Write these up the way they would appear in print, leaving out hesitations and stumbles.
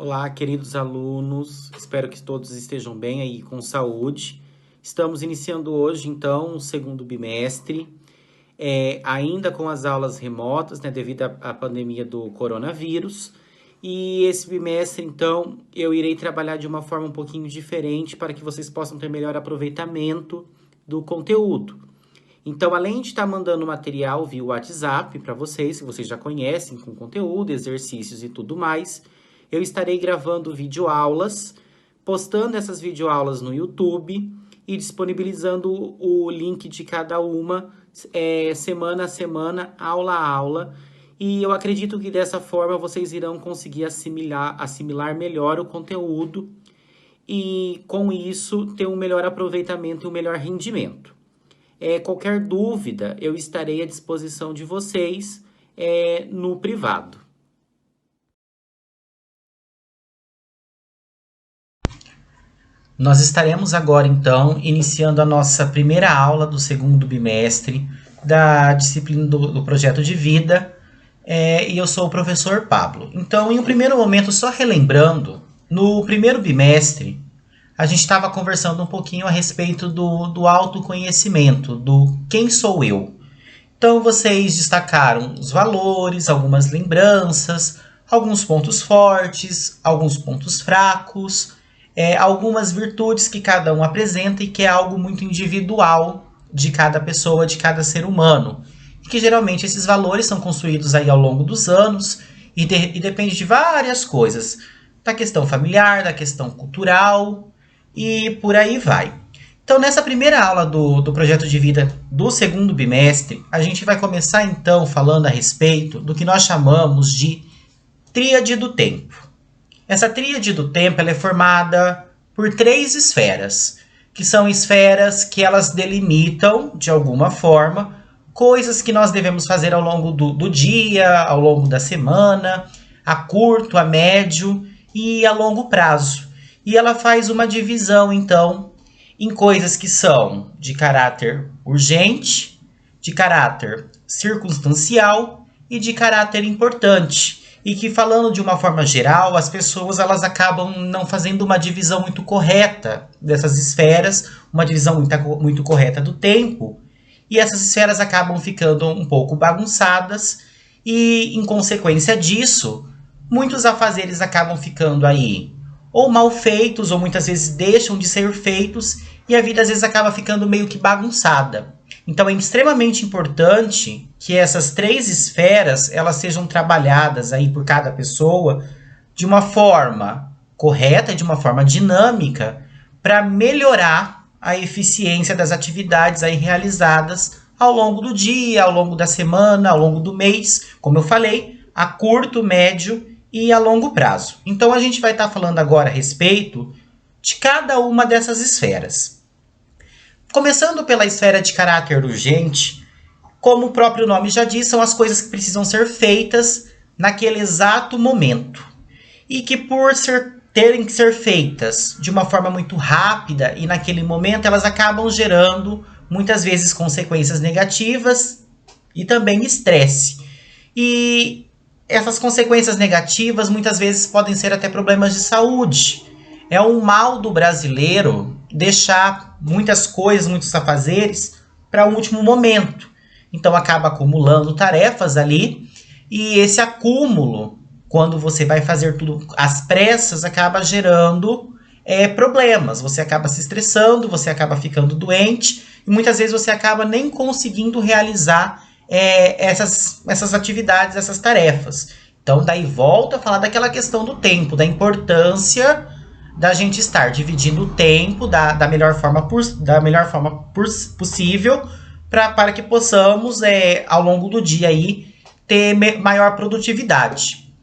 Olá, queridos alunos, espero que todos estejam bem aí com saúde. Estamos iniciando hoje, então, o segundo bimestre, ainda com as aulas remotas, né, devido à pandemia do coronavírus. E esse bimestre, então, eu irei trabalhar de uma forma um pouquinho diferente para que vocês possam ter melhor aproveitamento do conteúdo. Então, além de estar mandando material via WhatsApp para vocês, que vocês já conhecem, com conteúdo, exercícios e tudo mais, eu estarei gravando videoaulas, postando essas videoaulas no YouTube e disponibilizando o link de cada uma, semana a semana, aula a aula. E eu acredito que dessa forma vocês irão conseguir assimilar melhor o conteúdo e, com isso, ter um melhor aproveitamento e um melhor rendimento. Qualquer dúvida, eu estarei à disposição de vocês no privado. Nós estaremos agora, então, iniciando a nossa primeira aula do segundo bimestre da disciplina do projeto de vida, e eu sou o professor Pablo. Então, em um primeiro momento, só relembrando, no primeiro bimestre, a gente estava conversando um pouquinho a respeito do autoconhecimento, do quem sou eu. Então, vocês destacaram os valores, algumas lembranças, alguns pontos fortes, alguns pontos fracos, algumas virtudes que cada um apresenta e que é algo muito individual de cada pessoa, de cada ser humano. E que geralmente esses valores são construídos aí ao longo dos anos e depende de várias coisas. Da questão familiar, da questão cultural e por aí vai. Então, nessa primeira aula do projeto de vida do segundo bimestre, a gente vai começar então falando a respeito do que nós chamamos de tríade do tempo. Essa tríade do tempo ela é formada por 3 esferas, que são esferas que elas delimitam, de alguma forma, coisas que nós devemos fazer ao longo do dia, ao longo da semana, a curto, a médio e a longo prazo. E ela faz uma divisão, então, em coisas que são de caráter urgente, de caráter circunstancial e de caráter importante. E que, falando de uma forma geral, as pessoas elas acabam não fazendo uma divisão muito correta dessas esferas, uma divisão muito correta do tempo, e essas esferas acabam ficando um pouco bagunçadas, e, em consequência disso, muitos afazeres acabam ficando aí ou mal feitos, ou muitas vezes deixam de ser feitos, e a vida às vezes acaba ficando meio que bagunçada. Então é extremamente importante que essas 3 esferas elas sejam trabalhadas aí por cada pessoa de uma forma correta, de uma forma dinâmica, para melhorar a eficiência das atividades aí realizadas ao longo do dia, ao longo da semana, ao longo do mês, como eu falei, a curto, médio e a longo prazo. Então a gente vai estar falando agora a respeito de cada uma dessas esferas. Começando pela esfera de caráter urgente, como o próprio nome já diz, são as coisas que precisam ser feitas naquele exato momento. E que por terem que ser feitas de uma forma muito rápida e naquele momento, elas acabam gerando muitas vezes consequências negativas e também estresse. E essas consequências negativas muitas vezes podem ser até problemas de saúde. É um mal do brasileiro deixar muitas coisas, muitos afazeres para o último momento. Então acaba acumulando tarefas ali e esse acúmulo, quando você vai fazer tudo às pressas, acaba gerando problemas. Você acaba se estressando, você acaba ficando doente e muitas vezes você acaba nem conseguindo realizar essas atividades, essas tarefas. Então daí volta a falar daquela questão do tempo, da importância da gente estar dividindo o tempo da melhor forma possível para que possamos, ao longo do dia, aí, ter maior produtividade.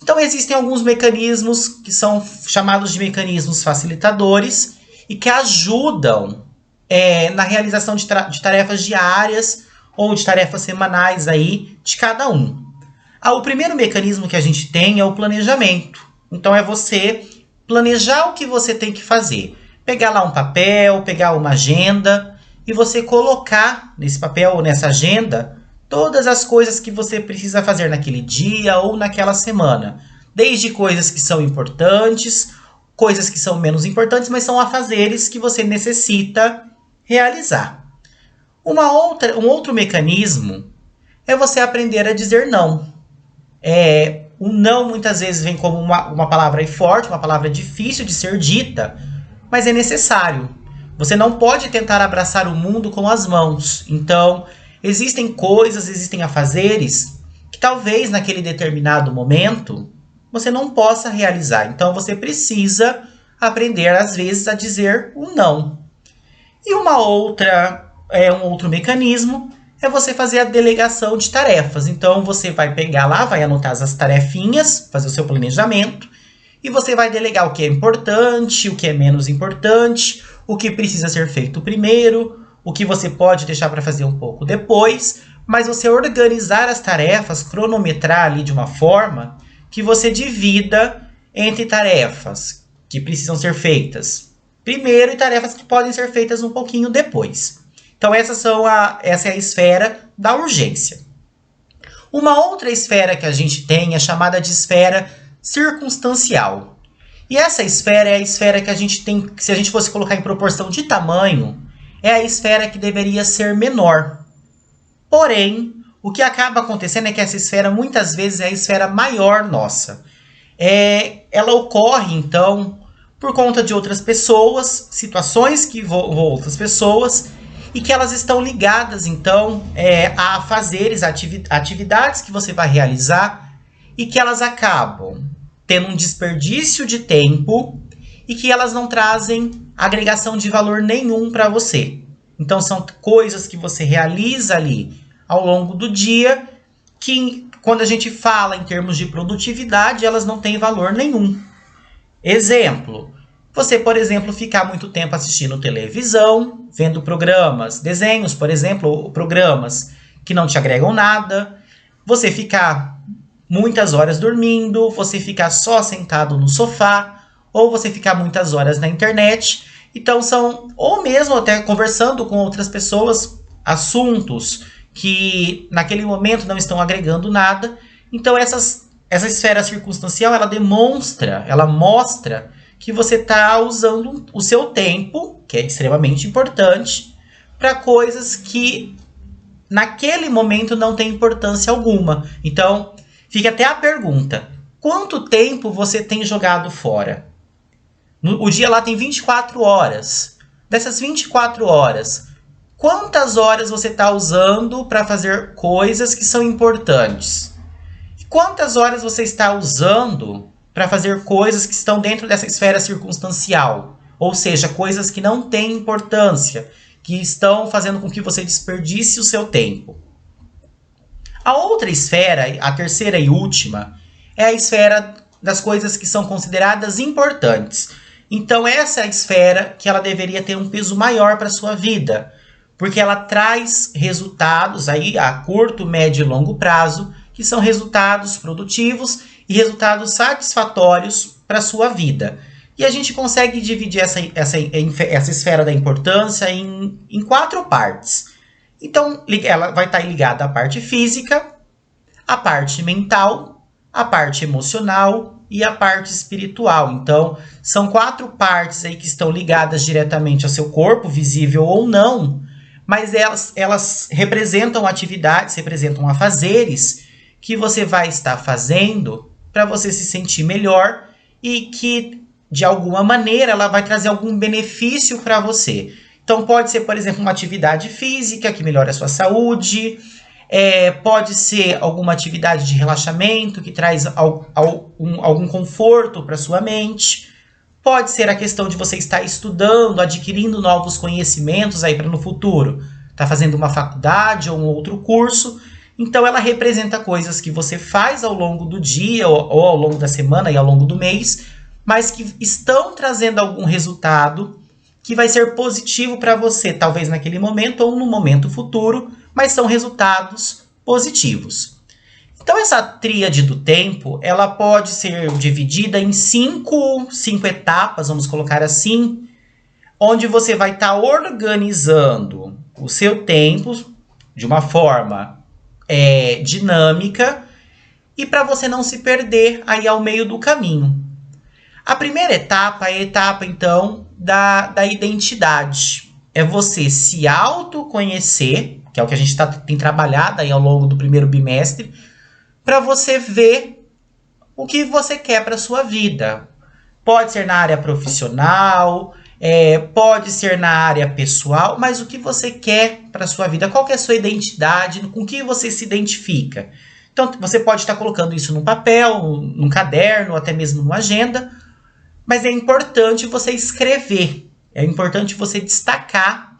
Então, existem alguns mecanismos que são chamados de mecanismos facilitadores e que ajudam na realização de tarefas diárias ou de tarefas semanais aí, de cada um. O primeiro mecanismo que a gente tem é o planejamento. Então, é você planejar o que você tem que fazer. Pegar lá um papel, pegar uma agenda e você colocar nesse papel ou nessa agenda todas as coisas que você precisa fazer naquele dia ou naquela semana. desde coisas que são importantes, coisas que são menos importantes, mas são afazeres que você necessita realizar. Um outro mecanismo é você aprender a dizer não. O não muitas vezes vem como uma palavra forte, uma palavra difícil de ser dita, mas é necessário. Você não pode tentar abraçar o mundo com as mãos. Então, existem coisas, existem afazeres que talvez naquele determinado momento você não possa realizar. Então, você precisa aprender, às vezes, a dizer o não. E um outro mecanismo é você fazer a delegação de tarefas. Então, você vai pegar lá, vai anotar as tarefinhas, fazer o seu planejamento, e você vai delegar o que é importante, o que é menos importante, o que precisa ser feito primeiro, o que você pode deixar para fazer um pouco depois, mas você organizar as tarefas, cronometrar ali de uma forma que você divida entre tarefas que precisam ser feitas primeiro e tarefas que podem ser feitas um pouquinho depois. Então essa é a esfera da urgência. Uma outra esfera que a gente tem é chamada de esfera circunstancial. E essa esfera é a esfera que a gente tem, se a gente fosse colocar em proporção de tamanho, é a esfera que deveria ser menor. Porém, o que acaba acontecendo é que essa esfera muitas vezes é a esfera maior nossa. Ela ocorre, então, por conta de outras pessoas, situações que envolvem outras pessoas, e que elas estão ligadas, então, a afazeres, atividades que você vai realizar, e que elas acabam tendo um desperdício de tempo e que elas não trazem agregação de valor nenhum para você. Então, são coisas que você realiza ali ao longo do dia que, quando a gente fala em termos de produtividade, elas não têm valor nenhum. Exemplo, você, por exemplo, ficar muito tempo assistindo televisão, vendo programas, desenhos, por exemplo, ou programas que não te agregam nada, você ficar muitas horas dormindo, você ficar só sentado no sofá, ou você ficar muitas horas na internet. Então ou mesmo até conversando com outras pessoas, assuntos que naquele momento não estão agregando nada. Então essa esfera circunstancial, ela mostra que você está usando o seu tempo, que é extremamente importante, para coisas que naquele momento não tem importância alguma. Então, fica até a pergunta: quanto tempo você tem jogado fora? O dia lá tem 24 horas. Dessas 24 horas, quantas horas você está usando para fazer coisas que são importantes? Quantas horas você está usando para fazer coisas que estão dentro dessa esfera circunstancial? Ou seja, coisas que não têm importância, que estão fazendo com que você desperdice o seu tempo. A outra esfera, a terceira e última, é a esfera das coisas que são consideradas importantes. Então essa é a esfera que ela deveria ter um peso maior para a sua vida, porque ela traz resultados aí a curto, médio e longo prazo, que são resultados produtivos e resultados satisfatórios para a sua vida. E a gente consegue dividir essa esfera da importância em 4 partes. Então, ela vai estar ligada à parte física, à parte mental, à parte emocional e à parte espiritual. Então, são 4 partes aí que estão ligadas diretamente ao seu corpo, visível ou não, mas elas representam atividades, representam afazeres que você vai estar fazendo para você se sentir melhor e que, de alguma maneira, ela vai trazer algum benefício para você. Então, pode ser, por exemplo, uma atividade física que melhora a sua saúde, pode ser alguma atividade de relaxamento que traz algum conforto para sua mente, pode ser a questão de você estar estudando, adquirindo novos conhecimentos aí para no futuro, tá fazendo uma faculdade ou um outro curso. Então, ela representa coisas que você faz ao longo do dia ou ao longo da semana e ao longo do mês, mas que estão trazendo algum resultado que vai ser positivo para você, talvez naquele momento ou no momento futuro, mas são resultados positivos. Então, essa tríade do tempo, ela pode ser dividida em cinco etapas, vamos colocar assim, onde você vai estar organizando o seu tempo de uma forma dinâmica e para você não se perder aí ao meio do caminho. A primeira etapa é a etapa, então, da identidade. É você se autoconhecer, que é o que a gente tem trabalhado aí ao longo do primeiro bimestre, para você ver o que você quer para a sua vida. Pode ser na área profissional, pode ser na área pessoal, mas o que você quer para a sua vida, qual que é a sua identidade, com que você se identifica. Então, você pode estar colocando isso num papel, num caderno, até mesmo numa agenda, mas é importante você escrever, é importante você destacar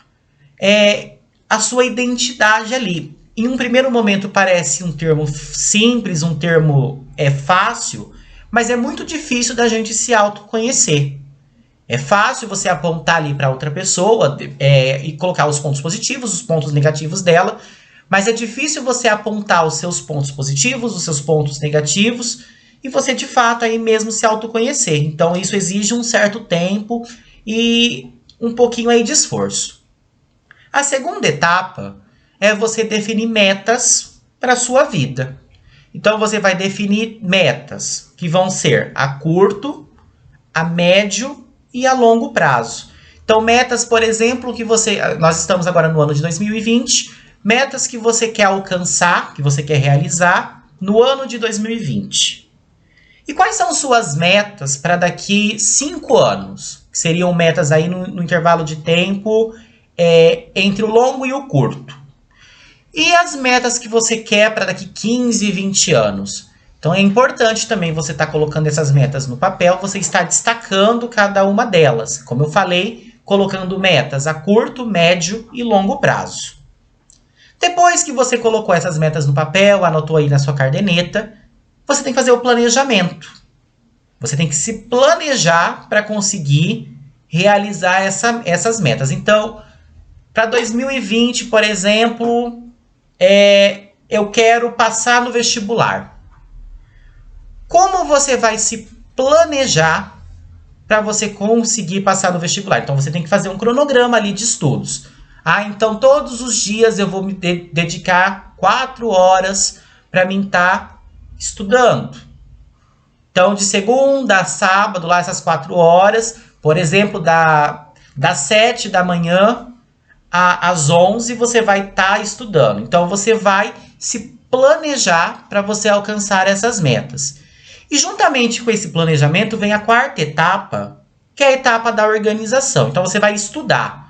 a sua identidade ali. Em um primeiro momento parece um termo simples, um termo fácil, mas é muito difícil da gente se autoconhecer. É fácil você apontar ali para outra pessoa e colocar os pontos positivos, os pontos negativos dela, mas é difícil você apontar os seus pontos positivos, os seus pontos negativos, e você de fato aí mesmo se autoconhecer. Então isso exige um certo tempo e um pouquinho aí de esforço. A segunda etapa é você definir metas para a sua vida. Então você vai definir metas que vão ser a curto, a médio e a longo prazo. Então metas, por exemplo, nós estamos agora no ano de 2020, metas que você quer alcançar, que você quer realizar no ano de 2020. E quais são suas metas para daqui 5 anos? Que seriam metas aí no intervalo de tempo entre o longo e o curto. E as metas que você quer para daqui 15, 20 anos? Então é importante também você estar colocando essas metas no papel, você está destacando cada uma delas. Como eu falei, colocando metas a curto, médio e longo prazo. Depois que você colocou essas metas no papel, anotou aí na sua caderneta, você tem que fazer o planejamento. Você tem que se planejar para conseguir realizar essas metas. Então, para 2020, por exemplo, eu quero passar no vestibular. Como você vai se planejar para você conseguir passar no vestibular? Então, você tem que fazer um cronograma ali de estudos. Então todos os dias eu vou me dedicar 4 horas para mim estar estudando. Então, de segunda a sábado, lá essas 4 horas, por exemplo, das 7 da manhã às 11, você vai estar estudando. Então, você vai se planejar para você alcançar essas metas. E juntamente com esse planejamento vem a quarta etapa, que é a etapa da organização. Então, você vai estudar.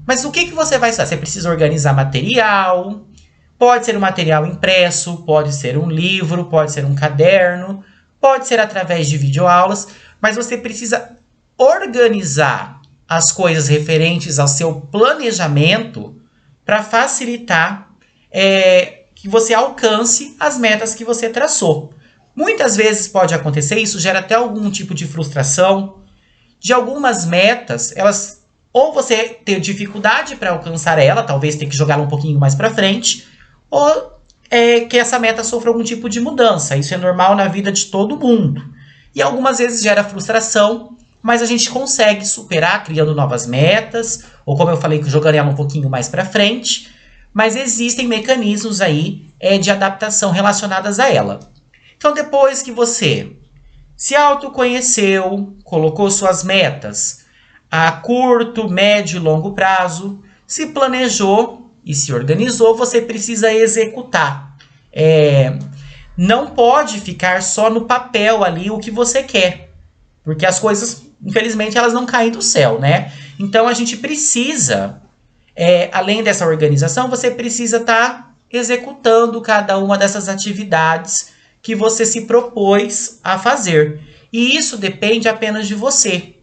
Mas o que você vai estudar? Você precisa organizar material, pode ser um material impresso, pode ser um livro, pode ser um caderno, pode ser através de videoaulas, mas você precisa organizar as coisas referentes ao seu planejamento para facilitar que você alcance as metas que você traçou. Muitas vezes pode acontecer, isso gera até algum tipo de frustração, de algumas metas, ou você ter dificuldade para alcançar ela, talvez ter que jogá-la um pouquinho mais para frente, ou que essa meta sofra algum tipo de mudança. Isso é normal na vida de todo mundo. E algumas vezes gera frustração, mas a gente consegue superar criando novas metas, ou como eu falei, jogando ela um pouquinho mais para frente, mas existem mecanismos aí de adaptação relacionadas a ela. Então depois que você se autoconheceu, colocou suas metas a curto, médio e longo prazo, se planejou e se organizou, você precisa executar. Não pode ficar só no papel ali o que você quer, porque as coisas, infelizmente, elas não caem do céu, né? Então a gente precisa, além dessa organização, você precisa estar executando cada uma dessas atividades que você se propôs a fazer. E isso depende apenas de você.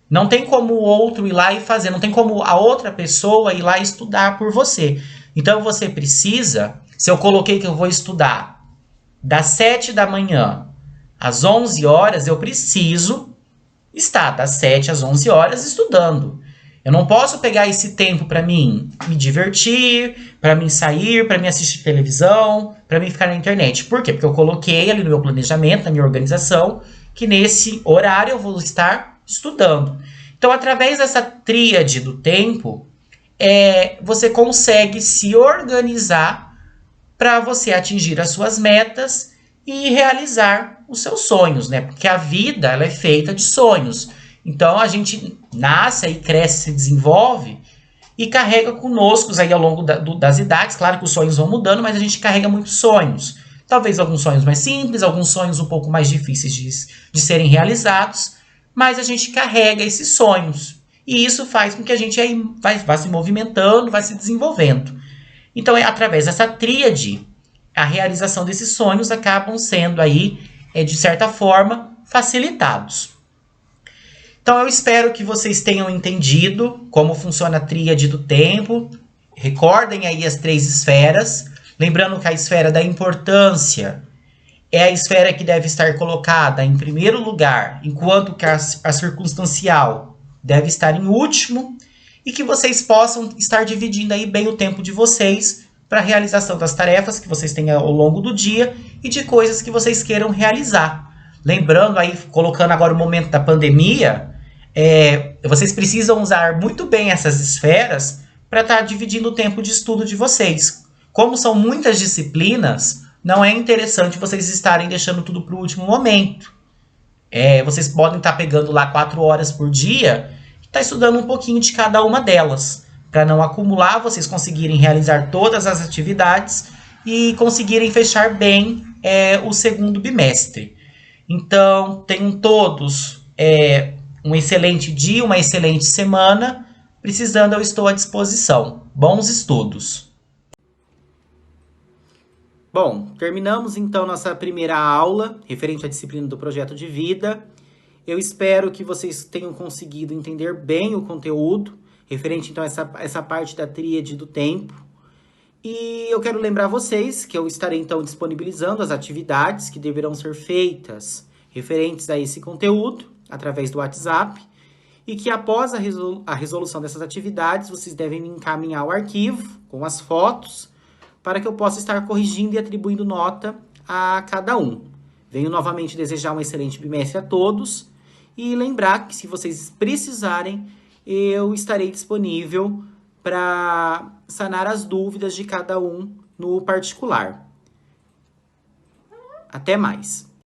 Não tem como o outro ir lá e fazer, não tem como a outra pessoa ir lá e estudar por você. Então você precisa, se eu coloquei que eu vou estudar das 7 da manhã às 11 horas, eu preciso estar das 7 às 11 horas estudando. Eu não posso pegar esse tempo para mim me divertir, para mim sair, para mim assistir televisão, para mim ficar na internet. Por quê? Porque eu coloquei ali no meu planejamento, na minha organização, que nesse horário eu vou estar estudando. Então, através dessa tríade do tempo, você consegue se organizar para você atingir as suas metas e realizar os seus sonhos, né? Porque a vida, ela é feita de sonhos. Então a gente nasce e cresce, se desenvolve e carrega conosco aí ao longo das idades. Claro que os sonhos vão mudando, mas a gente carrega muitos sonhos. Talvez alguns sonhos mais simples, alguns sonhos um pouco mais difíceis de serem realizados, mas a gente carrega esses sonhos. E isso faz com que a gente aí vá se movimentando, vá se desenvolvendo. Então, é através dessa tríade, a realização desses sonhos acabam sendo aí, de certa forma, facilitados. Então, eu espero que vocês tenham entendido como funciona a tríade do tempo. Recordem aí as 3 esferas. Lembrando que a esfera da importância é a esfera que deve estar colocada em primeiro lugar, enquanto que a circunstancial deve estar em último, e que vocês possam estar dividindo aí bem o tempo de vocês para a realização das tarefas que vocês têm ao longo do dia e de coisas que vocês queiram realizar. Lembrando aí, colocando agora o momento da pandemia, vocês precisam usar muito bem essas esferas para estar dividindo o tempo de estudo de vocês. Como são muitas disciplinas, não é interessante vocês estarem deixando tudo para o último momento. Vocês podem estar pegando lá 4 horas por dia e estar estudando um pouquinho de cada uma delas, para não acumular, vocês conseguirem realizar todas as atividades e conseguirem fechar bem o segundo bimestre. Então, tenham todos um excelente dia, uma excelente semana. Precisando, eu estou à disposição. Bons estudos! Bom, terminamos então nossa primeira aula referente à disciplina do projeto de vida. Eu espero que vocês tenham conseguido entender bem o conteúdo, referente então a essa parte da tríade do tempo. E eu quero lembrar vocês que eu estarei então disponibilizando as atividades que deverão ser feitas referentes a esse conteúdo através do WhatsApp, e que após a resolução dessas atividades, vocês devem me encaminhar o arquivo com as fotos, para que eu possa estar corrigindo e atribuindo nota a cada um. Venho novamente desejar um excelente bimestre a todos e lembrar que, se vocês precisarem, eu estarei disponível para sanar as dúvidas de cada um no particular. Até mais!